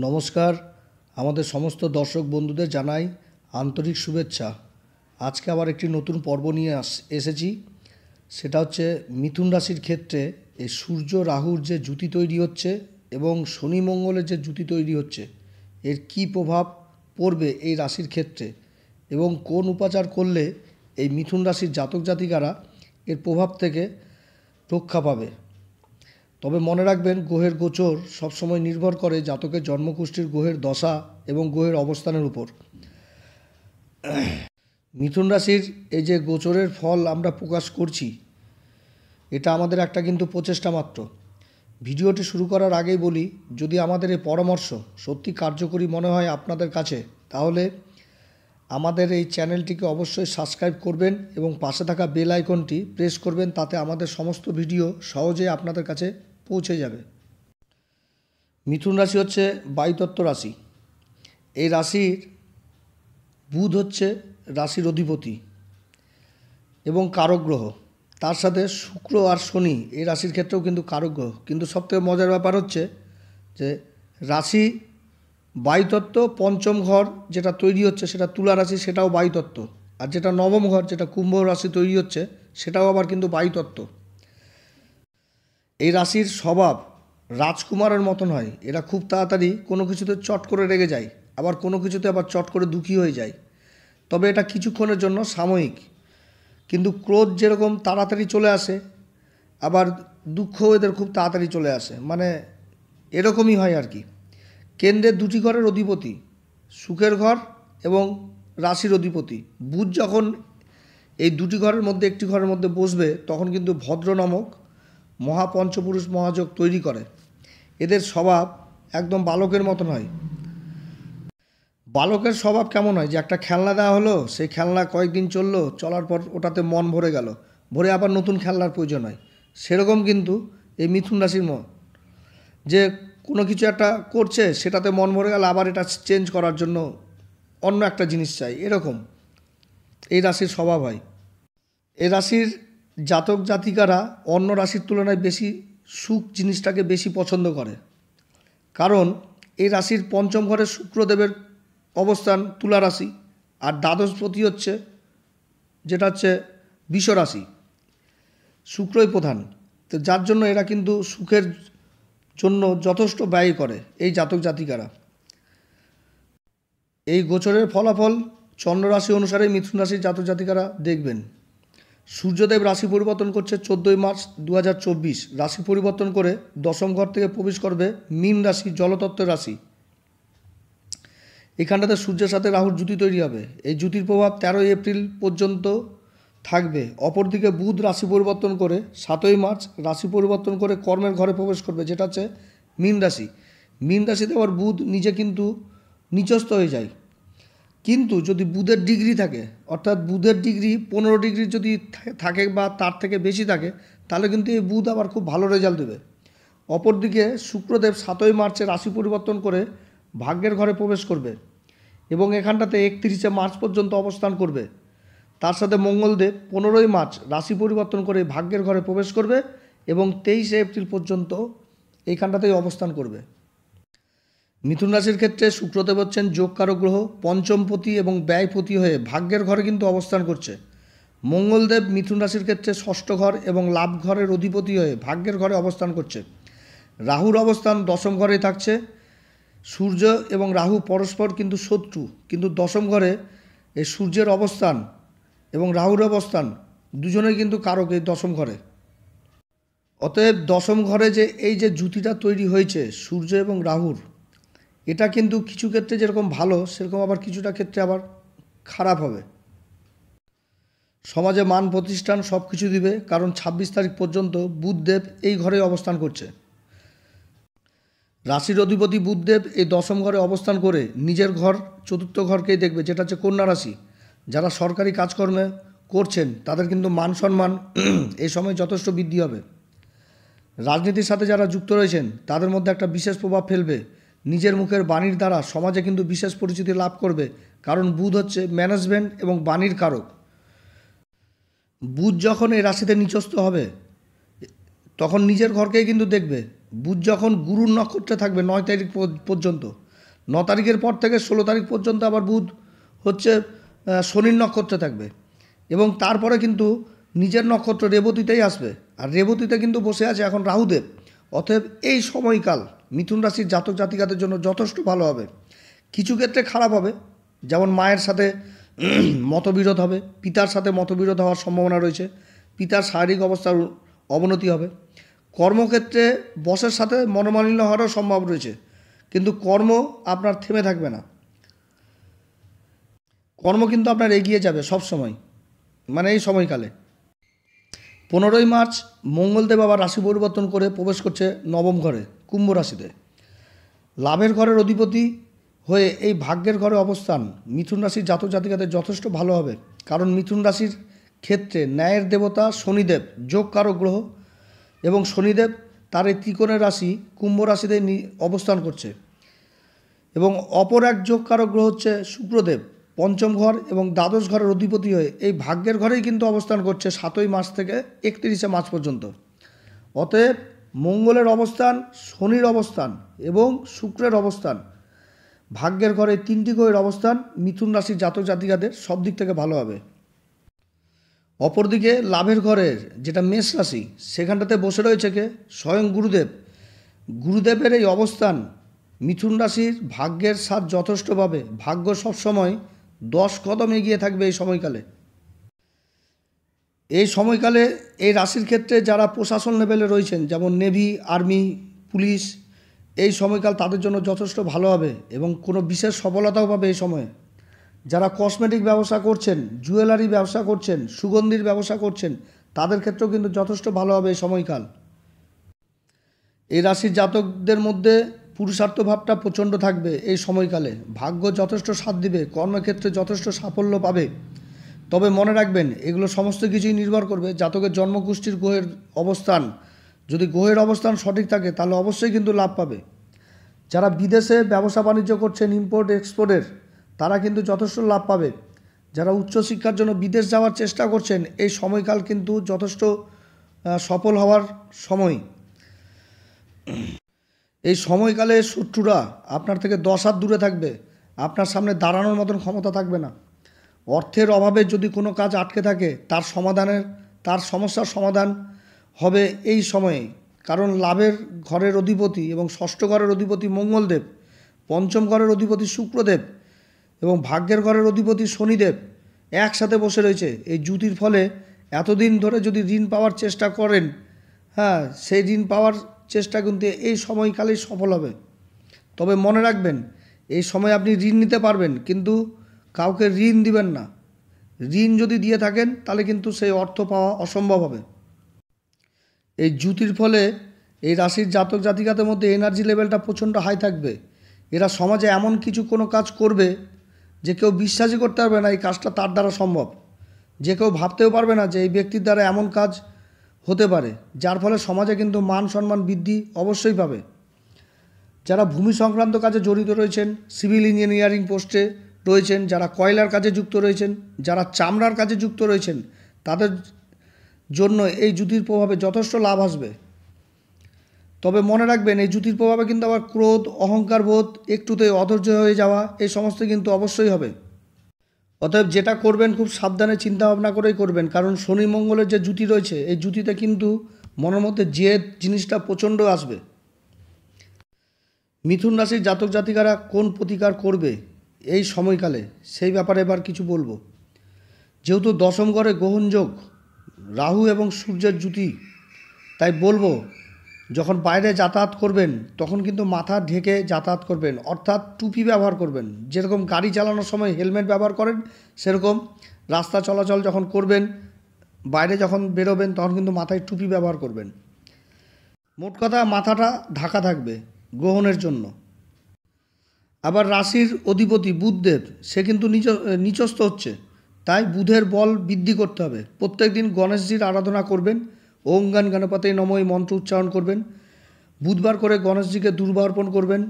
নমস্কার, আমাদের সমস্ত দর্শক বন্ধুদের জানাই আন্তরিক শুভেচ্ছা। আজকে আবার একটি নতুন পর্ব নিয়ে এসেছি। সেটা হচ্ছে মিথুন রাশির ক্ষেত্রে এই সূর্য রাহুর যে জুতি তৈরি হচ্ছে এবং শনি মঙ্গলের যে জুতি তৈরি হচ্ছে, এর কী প্রভাব পড়বে এই রাশির ক্ষেত্রে এবং কোন উপাচার করলে এই মিথুন রাশির জাতক জাতিকারা এর প্রভাব থেকে রক্ষা পাবে। তবে মনে রাখবেন, গ্রহের গোচর সবসময় নির্ভর করে জাতকের জন্মকুষ্ঠির গ্রহের দশা এবং গ্রহের অবস্থানের উপর। মিথুন রাশির এই যে গোচরের ফল আমরা প্রকাশ করছি, এটা আমাদের একটা কিন্তু প্রচেষ্টা মাত্র। ভিডিওটি শুরু করার আগেই বলি, যদি আমাদের এই পরামর্শ সত্যি কার্যকরী মনে হয় আপনাদের কাছে, তাহলে আমাদের এই চ্যানেলটিকে অবশ্যই সাবস্ক্রাইব করবেন এবং পাশে থাকা বেল আইকনটি প্রেস করবেন। তাতে আমাদের সমস্ত ভিডিও সহজে আপনাদের কাছে পৌঁছে যাবে। মিথুন রাশি হচ্ছে বায়ুতত্ত্ব রাশি। এই রাশির বুধ হচ্ছে রাশির অধিপতি এবং কারক গ্রহ। তার সাথে শুক্র আর শনি এই রাশির ক্ষেত্রেও কিন্তু কারক গ্রহ। কিন্তু সবথেকে মজার ব্যাপার হচ্ছে যে রাশি বায়ুতত্ত্ব, পঞ্চম ঘর যেটা তৈরি হচ্ছে সেটা তুলা রাশি, সেটাও বায়ুতত্ত্ব। আর যেটা নবম ঘর যেটা কুম্ভ রাশি তৈরি হচ্ছে, সেটাও আবার কিন্তু বায়ুতত্ত্ব। এই রাশির স্বভাব রাজকুমারের মতন হয়। এরা খুব তাড়াতাড়ি কোনো কিছুতে চট করে রেগে যায়, আবার কোনো কিছুতে আবার চট করে দুঃখী হয়ে যায়। তবে এটা কিছুক্ষণের জন্য সাময়িক। কিন্তু ক্রোধ যেরকম তাড়াতাড়ি চলে আসে, আবার দুঃখ এদের খুব তাড়াতাড়ি চলে আসে, মানে এরকমই হয় আর কি। কেন্দ্রের দুটি ঘরের অধিপতি, সুখের ঘর এবং রাশির অধিপতি বুধ যখন এই দুটি ঘরের মধ্যে একটি ঘরের মধ্যে বসবে, তখন কিন্তু ভদ্র নামক মহাপঞ্চপুরুষ মহাযোগ তৈরি করে। এদের স্বভাব একদম বালকের মতন হয়। বালকের স্বভাব কেমন হয়, যে একটা খেলনা দেওয়া হলো, সেই খেলনা কয়েকদিন চললো, চলার পর ওটাতে মন ভরে গেল, ভরে আবার নতুন খেলনার প্রয়োজন হয়। সেরকম কিন্তু এই মিথুন রাশির মন, যে কোনো কিছু একটা করছে, সেটাতে মন ভরে গেল, আবার এটা চেঞ্জ করার জন্য অন্য একটা জিনিস চাই, এরকম এই রাশির স্বভাব হয়। এই রাশির জাতক জাতিকারা অন্য রাশির তুলনায় বেশি সুখ জিনিসটাকে বেশি পছন্দ করে। কারণ এই রাশির পঞ্চম ঘরে শুক্রদেবের অবস্থান তুলা রাশি, আর দ্বাদশপতি হচ্ছে যেটা হচ্ছে বৃষ রাশি, শুক্রই প্রধান। তো যার জন্য এরা কিন্তু সুখের জন্য যথেষ্ট ব্যয় করে এই জাতক জাতিকারা। এই গোচরের ফলাফল চন্দ্র রাশি অনুসারে মিথুন রাশির জাতক জাতিকারা দেখবেন। সূর্যদেব রাশি পরিবর্তন করছে 14ই মার্চ 2024। রাশি পরিবর্তন করে দশম ঘর থেকে প্রবেশ করবে মীন রাশি, জলতত্ত্বের রাশি। এখানটাতে সূর্যের সাথে রাহুর জুতি তৈরি হবে। এই জুতির প্রভাব 13ই এপ্রিল পর্যন্ত থাকবে। অপরদিকে বুধ রাশি পরিবর্তন করে 7ই মার্চ রাশি পরিবর্তন করে কর্মের ঘরে প্রবেশ করবে, যেটা হচ্ছে মীন রাশি। মীন রাশিতে আবার বুধ নিজে কিন্তু নিচস্থ হয়ে যায়। কিন্তু যদি বুধের ডিগ্রি থাকে, অর্থাৎ বুধের ডিগ্রি 15 ডিগ্রি যদি থাকে বা তার থেকে বেশি থাকে, তাহলে কিন্তু এই বুধ আবার খুব ভালো রেজাল্ট দেবে। অপরদিকে শুক্রদেব 7ই মার্চে রাশি পরিবর্তন করে ভাগ্যের ঘরে প্রবেশ করবে এবং এখানটাতে 31শে মার্চ পর্যন্ত অবস্থান করবে। তার সাথে মঙ্গলদেব 15ই মার্চ রাশি পরিবর্তন করে ভাগ্যের ঘরে প্রবেশ করবে এবং 23শে এপ্রিল পর্যন্ত এইখানটাতেই অবস্থান করবে। মিথুন রাশির ক্ষেত্রে শুক্রদেব হচ্ছেন যোগকারক গ্রহ, পঞ্চমপতি এবং ব্যয়পতি হয়ে ভাগ্যের ঘরে কিন্তু অবস্থান করছে। মঙ্গলদেব মিথুন রাশির ক্ষেত্রে ষষ্ঠ ঘর এবং লাভ ঘরের অধিপতি হয়ে ভাগ্যের ঘরে অবস্থান করছে। রাহুর অবস্থান দশম ঘরেই থাকছে। সূর্য এবং রাহু পরস্পর কিন্তু শত্রু, কিন্তু দশম ঘরে এই সূর্যের অবস্থান এবং রাহুর অবস্থান দুজনেই কিন্তু কারক এই দশম ঘরে। অতএব দশম ঘরে যে এই যে জুতিটা তৈরি হয়েছে সূর্য এবং রাহুর, এটা কিন্তু কিছু ক্ষেত্রে যেরকম ভালো, সেরকম আবার কিছুটা ক্ষেত্রে আবার খারাপ হবে। সমাজে মান প্রতিষ্ঠান সব কিছু দিবে, কারণ 26 তারিখ পর্যন্ত বুধদেব এই ঘরে অবস্থান করছে। রাশির অধিপতি বুধদেব এই দশম ঘরে অবস্থান করে নিজের ঘর চতুর্থ ঘরকেই দেখবে, যেটা হচ্ছে কন্যা রাশি। যারা সরকারি কাজকর্মে করছেন তাদের কিন্তু মান সম্মান এই সময় যথেষ্ট বৃদ্ধি হবে। রাজনীতির সাথে যারা যুক্ত রয়েছেন তাদের মধ্যে একটা বিশেষ প্রভাব ফেলবে। নিজের মুখের বাণীর দ্বারা সমাজে কিন্তু বিশেষ পরিচিতি লাভ করবে, কারণ বুধ হচ্ছে ম্যানেজমেন্ট এবং বাণীর কারক। বুধ যখন এই রাশিতে নিচস্থ হবে, তখন নিজের ঘরকেই কিন্তু দেখবে। বুধ যখন গুরুর নক্ষত্রে থাকবে 9 তারিখ পর্যন্ত, তারিখের পর থেকে 16 তারিখ পর্যন্ত আবার বুধ হচ্ছে শনির নক্ষত্রে থাকবে এবং তারপরে কিন্তু নিজের নক্ষত্র রেবতীতেই আসবে। আর রেবতীতে কিন্তু বসে আছে এখন রাহুদেব। অতএব এই সময়কাল মিথুন রাশির জাতক জাতিকাদের জন্য যথেষ্ট ভালো হবে। কিছু ক্ষেত্রে খারাপ হবে, যেমন মায়ের সাথে মতবিরোধ হবে, পিতার সাথে মতবিরোধ হওয়ার সম্ভাবনা রয়েছে, পিতার শারীরিক অবস্থার অবনতি হবে। কর্মক্ষেত্রে বসের সাথে মনোমালিন্য হওয়ারও সম্ভব রয়েছে, কিন্তু কর্ম আপনার থেমে থাকবে না, কর্ম কিন্তু আপনার এগিয়ে যাবে সব সময়, মানে এই সময়কালে। 15ই মার্চ মঙ্গলদেব আবার রাশি পরিবর্তন করে প্রবেশ করছে নবম ঘরে, কুম্ভ রাশিতে। লাভের ঘরের অধিপতি হয়ে এই ভাগ্যের ঘরে অবস্থান মিথুন রাশির জাতক জাতিকাদের যথেষ্ট ভালো হবে, কারণ মিথুন রাশির ক্ষেত্রে ন্যায়ের দেবতা শনিদেব যোগকারক গ্রহ এবং শনিদেব তার এই ত্রিকোণের রাশি কুম্ভ রাশিতে অবস্থান করছে। এবং অপর এক যোগকারক গ্রহ হচ্ছে শুক্রদেব, পঞ্চম ঘর এবং দ্বাদশ ঘরের অধিপতি হয়ে এই ভাগ্যের ঘরেই কিন্তু অবস্থান করছে 7ই মার্চ থেকে 31শে মার্চ পর্যন্ত। অতএব মঙ্গলের অবস্থান, শনির অবস্থান এবং শুক্রের অবস্থান, ভাগ্যের ঘরে 3টি গ্রহের অবস্থান মিথুন রাশির জাতক জাতিকাদের সব দিক থেকে ভালো হবে। অপরদিকে লাভের ঘরের যেটা মেষ রাশি, সেখানটাতে বসে রয়েছে কে? স্বয়ং গুরুদেব। গুরুদেবের এই অবস্থান মিথুন রাশির ভাগ্যের সাথ যথেষ্ট পাবে। ভাগ্য সবসময় 10 কদম এগিয়ে থাকবে এই সময়কালে। এই সময়কালে এই রাশির ক্ষেত্রে যারা প্রশাসন লেভেলে রয়েছেন, যেমন নেভি, আর্মি, পুলিশ, এই সময়কাল তাদের জন্য যথেষ্ট ভালো হবে এবং কোনো বিশেষ সফলতাও পাবে এই সময়ে। যারা কসমেটিক ব্যবসা করছেন, জুয়েলারি ব্যবসা করছেন, সুগন্ধির ব্যবসা করছেন, তাদের ক্ষেত্রেও কিন্তু যথেষ্ট ভালো হবে এই সময়কাল। এই রাশির জাতকদের মধ্যে পুরুষার্থ ভাবটা প্রচণ্ড থাকবে এই সময়কালে। ভাগ্য যথেষ্ট সাথ দিবে, কর্মক্ষেত্রে যথেষ্ট সাফল্য পাবে। তবে মনে রাখবেন, এগুলো সমস্ত কিছুই নির্ভর করবে জাতকের জন্মকুষ্ঠির গ্রহের অবস্থান। যদি গ্রহের অবস্থান সঠিক থাকে তাহলে অবশ্যই কিন্তু লাভ পাবে। যারা বিদেশে ব্যবসা বাণিজ্য করছেন, ইম্পোর্ট এক্সপোর্টের, তারা কিন্তু যথেষ্ট লাভ পাবে। যারা উচ্চশিক্ষার জন্য বিদেশ যাওয়ার চেষ্টা করছেন, এই সময়কাল কিন্তু যথেষ্ট সফল হওয়ার সময়। এই সময়কালে শত্রুরা আপনার থেকে 10 হাত দূরে থাকবে, আপনার সামনে দাঁড়ানোর মতন ক্ষমতা থাকবে না। অর্থের অভাবে যদি কোনো কাজ আটকে থাকে, তার সমস্যার সমাধান হবে এই সময়ে। কারণ লাভের ঘরের অধিপতি এবং ষষ্ঠ ঘরের অধিপতি মঙ্গলদেব, পঞ্চম ঘরের অধিপতি শুক্রদেব এবং ভাগ্যের ঘরের অধিপতি শনিদেব একসাথে বসে রয়েছে। এই জুতির ফলে এতদিন ধরে যদি ঋণ পাওয়ার চেষ্টা করেন, সেই ঋণ পাওয়ার চেষ্টা কিন্তু এই সময়কালেই সফল হবে। তবে মনে রাখবেন, এই সময় আপনি ঋণ নিতে পারবেন, কিন্তু কাউকে ঋণ দিবেন না। ঋণ যদি দিয়ে থাকেন তাহলে কিন্তু সেই অর্থ পাওয়া অসম্ভব হবে। এই জুতির ফলে এই রাশির জাতক জাতিকাদের মধ্যে এনার্জি লেভেলটা প্রচণ্ড হাই থাকবে। এরা সমাজে এমন কিছু কোনো কাজ করবে যে কেউ বিশ্বাসই করতে পারবে না এই কাজটা তার দ্বারা সম্ভব। যে কেউ ভাবতেও পারবে না যে এই ব্যক্তির দ্বারা এমন কাজ হতে পারে, যার ফলে সমাজে কিন্তু মান সম্মান বৃদ্ধি অবশ্যই পাবে। যারা ভূমি সংক্রান্ত কাজে জড়িত রয়েছেন, সিভিল ইঞ্জিনিয়ারিং পোস্টে রয়েছেন, যারা কয়লার কাজে যুক্ত রয়েছেন, যারা চামড়ার কাজে যুক্ত রয়েছেন, তাদের জন্য এই জুতির প্রভাবে যথেষ্ট লাভ আসবে। তবে মনে রাখবেন, এই জুতির প্রভাবে কিন্তু আবার ক্রোধ, অহংকার বোধ, একটুতেই অধৈর্য হয়ে যাওয়া, এই সমস্ত কিন্তু অবশ্যই হবে। অতএব যেটা করবেন খুব সাবধানে চিন্তা ভাবনা করেই করবেন, কারণ শনি মঙ্গলের যে জুতি রয়েছে, এই জুতিতে কিন্তু মনের মধ্যে জেদ জিনিসটা প্রচণ্ড আসবে। মিথুন রাশির জাতক জাতিকারা কোন প্রতিকার করবে এই সময়কালে, সেই ব্যাপারে এবার কিছু বলবো। যেহেতু দশম ঘরে গ্রহণযোগ, রাহু এবং সূর্যের জুতি, তাই বলবো যখন বাইরে যাতায়াত করবেন তখন কিন্তু মাথা ঢেকে যাতায়াত করবেন, অর্থাৎ টুপি ব্যবহার করবেন। যেরকম গাড়ি চালানোর সময় হেলমেট ব্যবহার করেন, সেরকম রাস্তা চলাচল যখন করবেন, বাইরে যখন বেরোবেন, তখন কিন্তু মাথায় টুপি ব্যবহার করবেন। মোট কথা মাথাটা ঢাকা থাকবে গ্রহণের জন্য। আবার রাশির অধিপতি বুধদেব, সে কিন্তু নিচস্থ হচ্ছে, তাই বুধের বল বৃদ্ধি করতে হবে। প্রত্যেক দিন গণেশজির আরাধনা করবেন, ওম গণ গণপতি নমঃ এই মন্ত্র উচ্চারণ করবেন। বুধবার করে গণেশজিকে দুর্বা অর্পণ করবেন।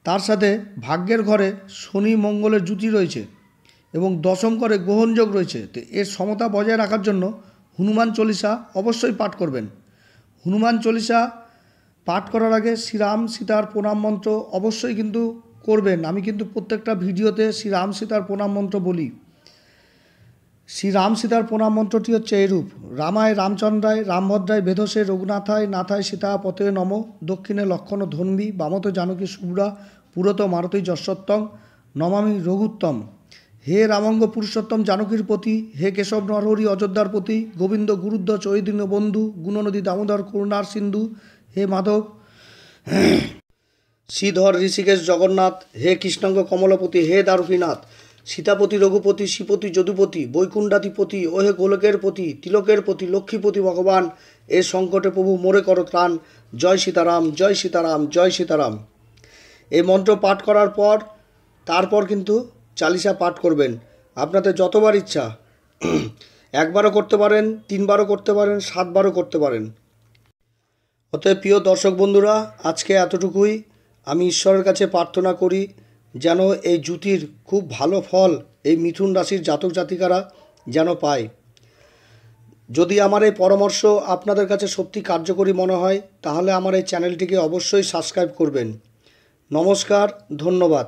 তার সাথে ভাগ্যের ঘরে শনি মঙ্গলের জুতি রয়েছে এবং দশম ঘরে গ্রহণযোগ রয়েছে, তো এর সমতা বজায় রাখার জন্য হনুমান চল্লিশা অবশ্যই পাঠ করবেন। হনুমান চল্লিশা পাঠ করার আগে শ্রীরাম সীতার প্রণাম মন্ত্র অবশ্যই কিন্তু করবেন। আমি কিন্তু প্রত্যেকটা ভিডিওতে শ্রী রাম সীতার প্রণাম মন্ত্র বলি। শ্রী রাম সীতার প্রণাম মন্ত্রটি হচ্ছে এইরূপ: রামায় রামচন্দ্রায় রামভদ্রায় বেধসে রঘুনাথায় নাথায় সীতা পতে নম, দক্ষিণে লক্ষণ ধন্বী বামত জানকী শুভ্রা পুরত মারতী যশোত্তম নমামি রঘুত্তম। হে রামঙ্গ পুরুষোত্তম জানকীর প্রতি, হে কেশব নরহরি অযোধ্যার প্রতি, গোবিন্দ গুরুদ্ধ চৈদিন বন্ধু গুণনদী দামোদর করুণার সিন্ধু, হে মাধব শ্রীধর ঋষিকেশ জগন্নাথ, হে কৃষ্ণাঙ্গ কমলপতি, হে দারুকীনাথ, সীতাপতি রঘুপতি শ্রীপতি যদুপতি বৈকুণ্ঠাধিপতি, ও হে গোলকের পতি তিলকের পতি লক্ষ্মীপতি ভগবান, এ সংকটে প্রভু মোরে করো ত্রাণ। জয় সীতারাম, জয় সীতারাম, জয় সীতারাম। এই মন্ত্র পাঠ করার পর তারপর কিন্তু চালিসা পাঠ করবেন। আপনাদের যতবার ইচ্ছা, একবারও করতে পারেন, 3 বারও করতে পারেন, 7 বারও করতে পারেন। অতএব প্রিয় দর্শক বন্ধুরা, আজকে এতটুকুই। আমি ঈশ্বরের কাছে প্রার্থনা করি যেন এই জ্যোতির খুব ভালো ফল এই মিথুন রাশির জাতক জাতিকারা যেন পায়। যদি আমার এই পরামর্শ আপনাদের কাছে সত্যি কার্যকরী মনে হয়, তাহলে আমার এই চ্যানেলটিকে অবশ্যই সাবস্ক্রাইব করবেন। নমস্কার, ধন্যবাদ।